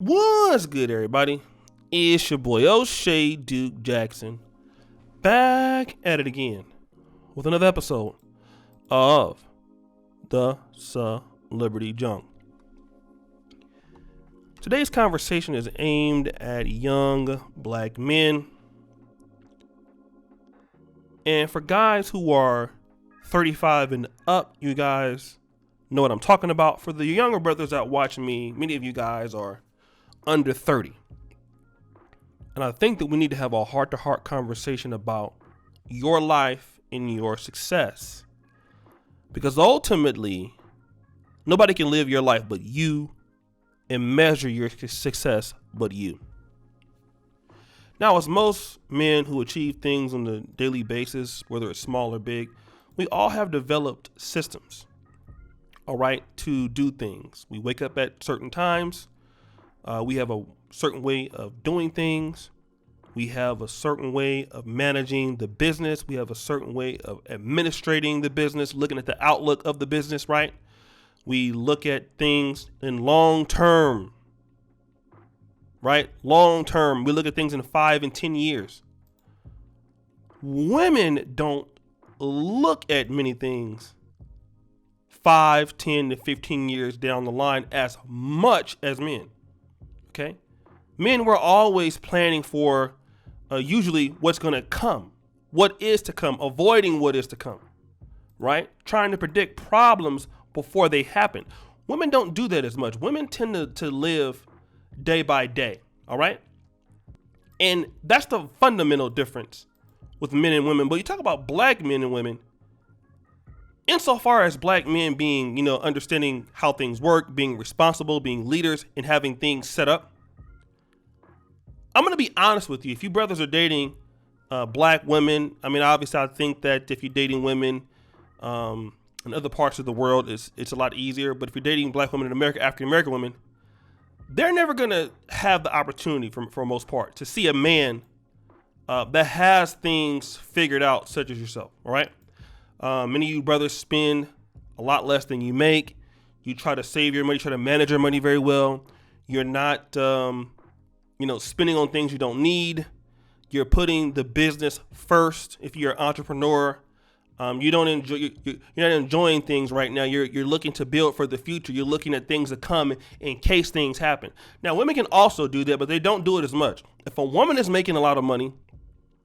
What's good, everybody? It's your boy O'Shea Duke Jackson, back at it again with another episode of the Celebrity Junk. Today's conversation is aimed at young black men, and for guys who are 35 and up, you guys know what I'm talking about. For the younger brothers that watch me, many of you guys are under 30. And I think that we need to have a heart-to-heart conversation about your life and your success. Because ultimately, nobody can live your life but you and measure your success but you. Now, as most men who achieve things on a daily basis, whether it's small or big, we all have developed systems, all right, to do things. We wake up at certain times. We have a certain way of doing things. We have a certain way of managing the business. We have a certain way of administrating the business, looking at the outlook of the business, right? We look at things in long term, right? Long term. We look at things in 5 and 10 years. Women don't look at many things 5, 10 to 15 years down the line as much as men. Okay, men were always planning for usually what's going to come, what is to come, avoiding what is to come, right? Trying to predict problems before they happen. Women don't do that as much. Women tend to live day by day, all right? And that's the fundamental difference with men and women. But you talk about black men and women, insofar as black men being, understanding how things work, being responsible, being leaders, and having things set up. I'm going to be honest with you. If you brothers are dating black women, obviously I think that if you're dating women in other parts of the world, it's a lot easier. But if you're dating black women in America, African American women, they're never going to have the opportunity for most part to see a man that has things figured out, such as yourself. All right. Many of you brothers spend a lot less than you make. You try to save your money, try to manage your money very well. You're not, spending on things you don't need. You're putting the business first. If you're an entrepreneur, you're not enjoying things right now. You're looking to build for the future. You're looking at things to come in case things happen. Now, women can also do that, but they don't do it as much. If a woman is making a lot of money,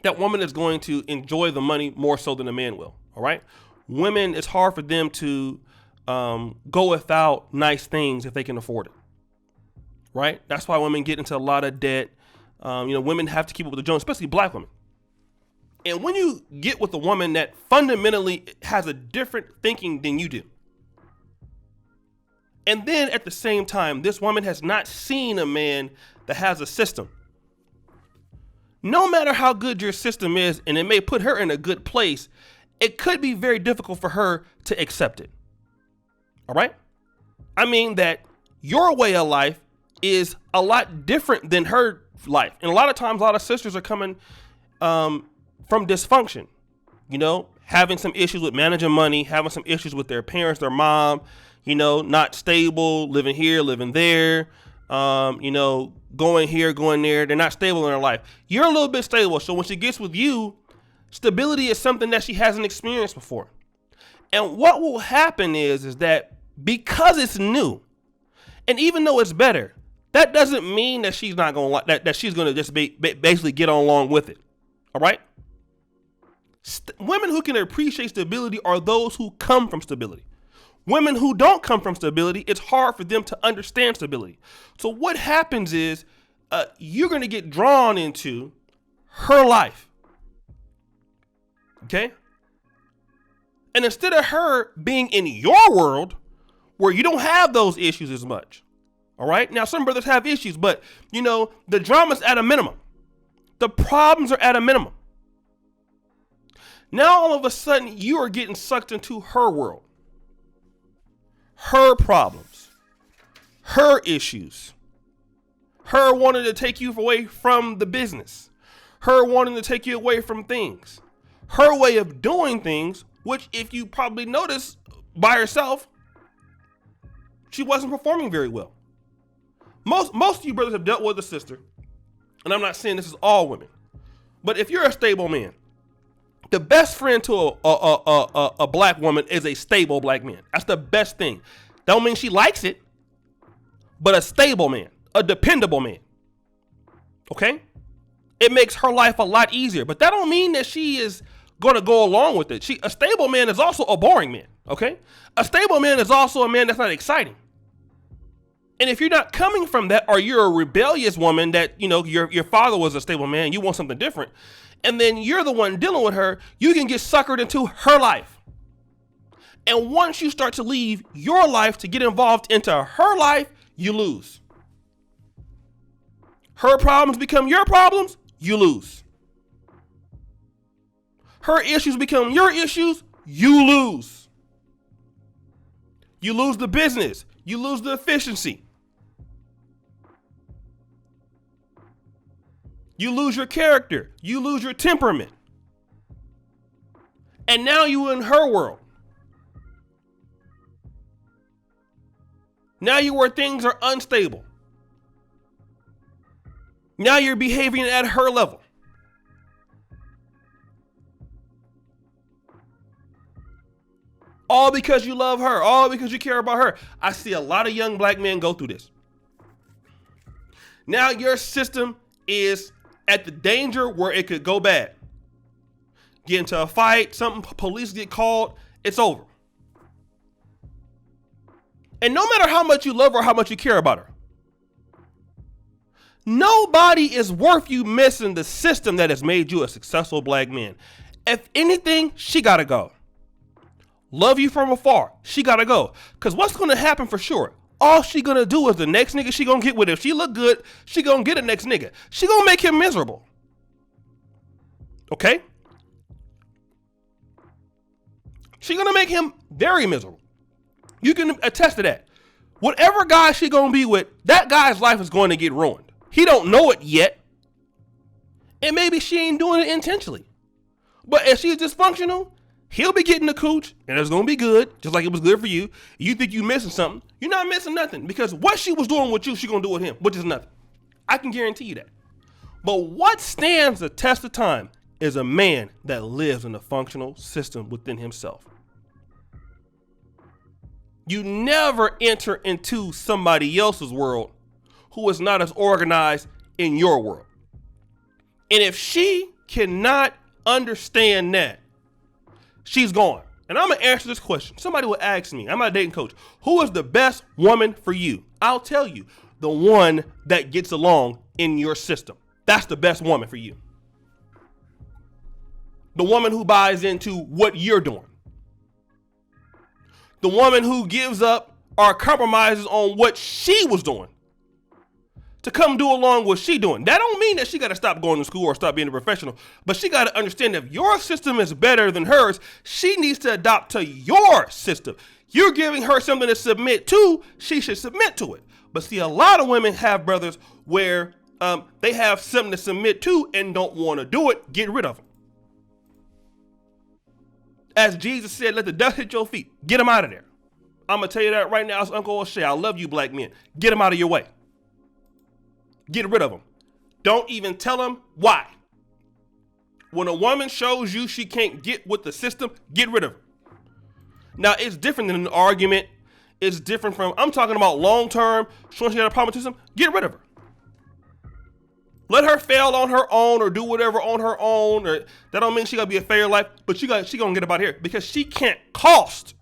that woman is going to enjoy the money more so than a man will. All right. Women, it's hard for them to go without nice things if they can afford it. Right. That's why women get into a lot of debt. Women have to keep up with the Jones, especially black women. And when you get with a woman that fundamentally has a different thinking than you do, and then at the same time, this woman has not seen a man that has a system. No matter how good your system is, and it may put her in a good place, it could be very difficult for her to accept it. All right? That your way of life is a lot different than her life. And a lot of times, a lot of sisters are coming from dysfunction, having some issues with managing money, having some issues with their parents, their mom, not stable, living here, living there, going here, going there. They're not stable in their life. You're a little bit stable. So when she gets with you, stability is something that she hasn't experienced before. And what will happen is that because it's new, and even though it's better, that doesn't mean that she's not going to like that she's going to just basically get along with it. All right. Women who can appreciate stability are those who come from stability. Women who don't come from stability, it's hard for them to understand stability. So what happens is you're going to get drawn into her life. Okay. And instead of her being in your world where you don't have those issues as much. All right. Now, some brothers have issues, but, the drama's at a minimum. The problems are at a minimum. Now, all of a sudden, you are getting sucked into her world, her problems, her issues, her wanting to take you away from the business, her wanting to take you away from things, her way of doing things, which if you probably notice by herself, she wasn't performing very well. Most of you brothers have dealt with a sister, and I'm not saying this is all women, but if you're a stable man, the best friend to a black woman is a stable black man. That's the best thing. That don't mean she likes it, but a stable man, a dependable man. Okay? It makes her life a lot easier, but that don't mean that she is going to go along with it. A stable man is also a boring man. Okay? A stable man is also a man that's not exciting. And if you're not coming from that, or you're a rebellious woman that, your father was a stable man, you want something different, and then you're the one dealing with her, you can get suckered into her life. And once you start to leave your life to get involved into her life, you lose. Her problems become your problems, you lose. Her issues become your issues, you lose. You lose the business. You lose the efficiency. You lose your character. You lose your temperament. And now you're in her world. Now you're where things are unstable. Now you're behaving at her level. All because you love her. All because you care about her. I see a lot of young black men go through this. Now your system is at the danger where it could go bad. Get into a fight, police get called, it's over. And no matter how much you love her, how much you care about her, nobody is worth you missing the system that has made you a successful black man. If anything, she gotta go. Love you from afar, she gotta go. Because what's gonna happen for sure? All she gonna do is the next nigga she gonna get with. If she look good, she gonna get a next nigga. She gonna make him miserable. Okay? She gonna make him very miserable. You can attest to that. Whatever guy she gonna be with, that guy's life is going to get ruined. He don't know it yet. And maybe she ain't doing it intentionally. But if she's dysfunctional, he'll be getting the cooch, and it's going to be good, just like it was good for you. You think you missing something. You're not missing nothing, because what she was doing with you, she going to do with him, which is nothing. I can guarantee you that. But what stands the test of time is a man that lives in a functional system within himself. You never enter into somebody else's world who is not as organized in your world. And if she cannot understand that, she's gone. And I'm going to answer this question. Somebody will ask me, I'm not a dating coach, who is the best woman for you? I'll tell you, the one that gets along in your system. That's the best woman for you. The woman who buys into what you're doing. The woman who gives up or compromises on what she was doing to come do along what she doing. That don't mean that she got to stop going to school or stop being a professional, but she got to understand that if your system is better than hers, she needs to adopt to your system. You're giving her something to submit to, she should submit to it. But see, a lot of women have brothers where they have something to submit to and don't want to do it. Get rid of them. As Jesus said, let the dust hit your feet. Get them out of there. I'm going to tell you that right now. It's Uncle O'Shea. I love you, black men. Get them out of your way. Get rid of them. Don't even tell them why. When a woman shows you she can't get with the system, get rid of her. Now, it's different than an argument. It's different from, I'm talking about long term, showing she got a problem with the system, get rid of her. Let her fail on her own or do whatever on her own. Or that don't mean she gotta be a fair life, but she gonna get up out here because she can't cost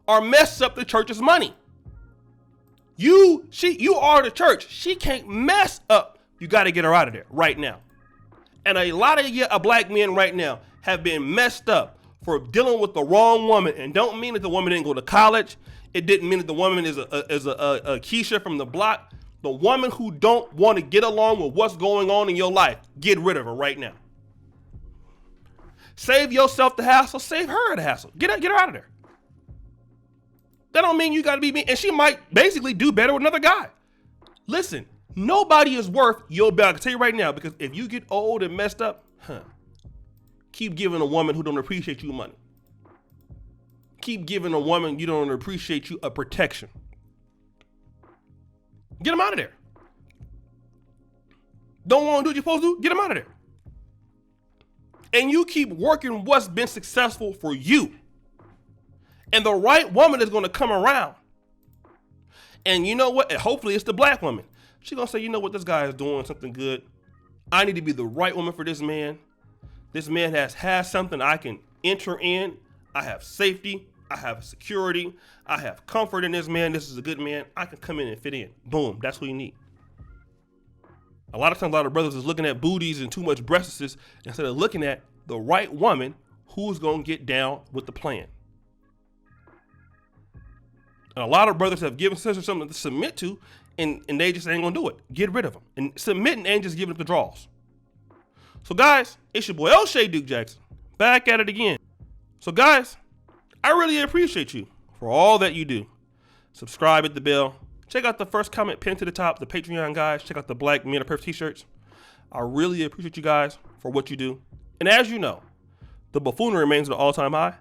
or mess up the church's money. You are the church. She can't mess up. You got to get her out of there right now. And a lot of black men right now have been messed up for dealing with the wrong woman. And don't mean that the woman didn't go to college. It didn't mean that the woman is a Keisha from the block. The woman who don't want to get along with what's going on in your life, get rid of her right now. Save yourself the hassle. Save her the hassle. Get her out of there. That don't mean you got to be mean. And she might basically do better with another guy. Listen, nobody is worth your belt. I can tell you right now, because if you get old and messed up, keep giving a woman who don't appreciate you money. Keep giving a woman you don't appreciate you a protection. Get him out of there. Don't want to do what you're supposed to do? Get him out of there. And you keep working what's been successful for you. And the right woman is going to come around. And you know what? And hopefully it's the black woman. She's going to say, you know what? This guy is doing something good. I need to be the right woman for this man. This man has something I can enter in. I have safety. I have security. I have comfort in this man. This is a good man. I can come in and fit in. Boom. That's what you need. A lot of times, a lot of brothers is looking at booties and too much breasts instead of looking at the right woman who's going to get down with the plan. And a lot of brothers have given sisters something to submit to, and they just ain't going to do it. Get rid of them. And submitting ain't just giving up the draws. So, guys, it's your boy O'Shea Duke Jackson. Back at it again. So, guys, I really appreciate you for all that you do. Subscribe, hit the bell. Check out the first comment pinned to the top, the Patreon guys. Check out the Black Men of Purpose t-shirts. I really appreciate you guys for what you do. And as you know, the buffoonery remains at an all-time high.